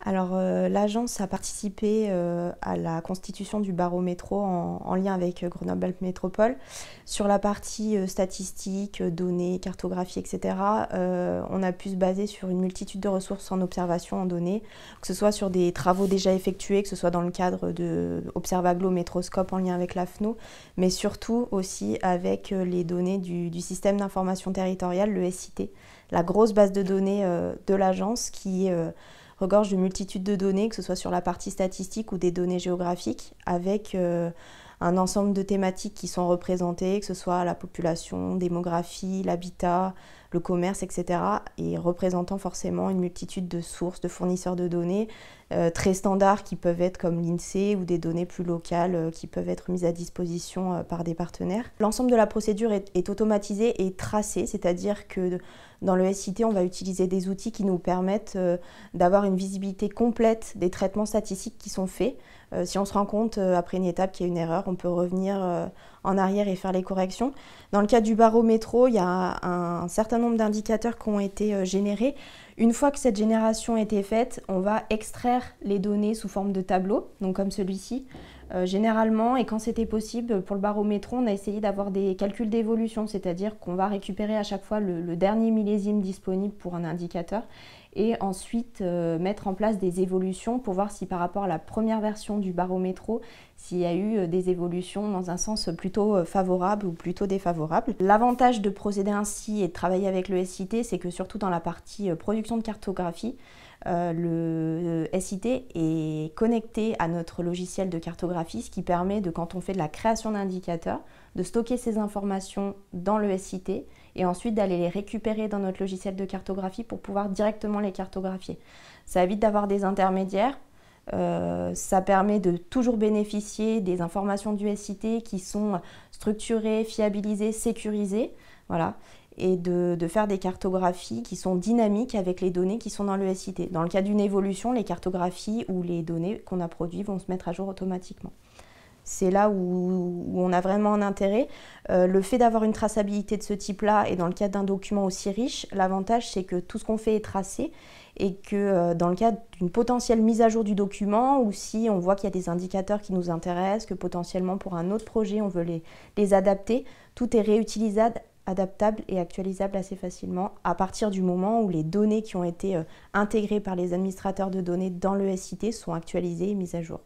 Alors, l'agence a participé à la constitution du Barreau-Métro en lien avec Grenoble-Alpes Métropole. Sur la partie statistique, données, cartographie, etc., on a pu se baser sur une multitude de ressources en observation, en données, que ce soit sur des travaux déjà effectués, que ce soit dans le cadre de Observaglo Métroscope en lien avec l'AFNO, mais surtout aussi avec les données du système d'information territoriale, le SIT, la grosse base de données de l'agence qui regorge de multitudes de données, que ce soit sur la partie statistique ou des données géographiques, avec un ensemble de thématiques qui sont représentées, que ce soit la population, démographie, l'habitat, le commerce, etc. et représentant forcément une multitude de sources, de fournisseurs de données très standards qui peuvent être comme l'INSEE ou des données plus locales qui peuvent être mises à disposition par des partenaires. L'ensemble de la procédure est automatisé et tracé, c'est-à-dire que dans le SIT, on va utiliser des outils qui nous permettent d'avoir une visibilité complète des traitements statistiques qui sont faits. Si on se rend compte après une étape qu'il y a une erreur, on peut revenir en arrière et faire les corrections. Dans le cas du Barreau-Métro, il y a un certain nombre d'indicateurs qui ont été générés. Une fois que cette génération a été faite, on va extraire les données sous forme de tableau, donc comme celui-ci. Généralement, et quand c'était possible, pour le Barreau-Métro, on a essayé d'avoir des calculs d'évolution, c'est-à-dire qu'on va récupérer à chaque fois le dernier millésime disponible pour un indicateur et ensuite mettre en place des évolutions pour voir si par rapport à la première version du Barreau-Métro, s'il y a eu des évolutions dans un sens plutôt favorable ou plutôt défavorable. L'avantage de procéder ainsi et de travailler avec le SIT, c'est que surtout dans la partie production de cartographie, le SIT est connecté à notre logiciel de cartographie, ce qui permet de, quand on fait de la création d'indicateurs, de stocker ces informations dans le SIT et ensuite d'aller les récupérer dans notre logiciel de cartographie pour pouvoir directement les cartographier. Ça évite d'avoir des intermédiaires, ça permet de toujours bénéficier des informations du SIT qui sont structurées, fiabilisées, sécurisées, voilà, et de faire des cartographies qui sont dynamiques avec les données qui sont dans le SIT. Dans le cas d'une évolution, les cartographies ou les données qu'on a produites vont se mettre à jour automatiquement. C'est là où on a vraiment un intérêt. Le fait d'avoir une traçabilité de ce type-là et dans le cadre d'un document aussi riche, l'avantage c'est que tout ce qu'on fait est tracé et que dans le cadre d'une potentielle mise à jour du document ou si on voit qu'il y a des indicateurs qui nous intéressent, que potentiellement pour un autre projet on veut les adapter, tout est réutilisable, adaptable et actualisable assez facilement à partir du moment où les données qui ont été intégrées par les administrateurs de données dans le SIT sont actualisées et mises à jour.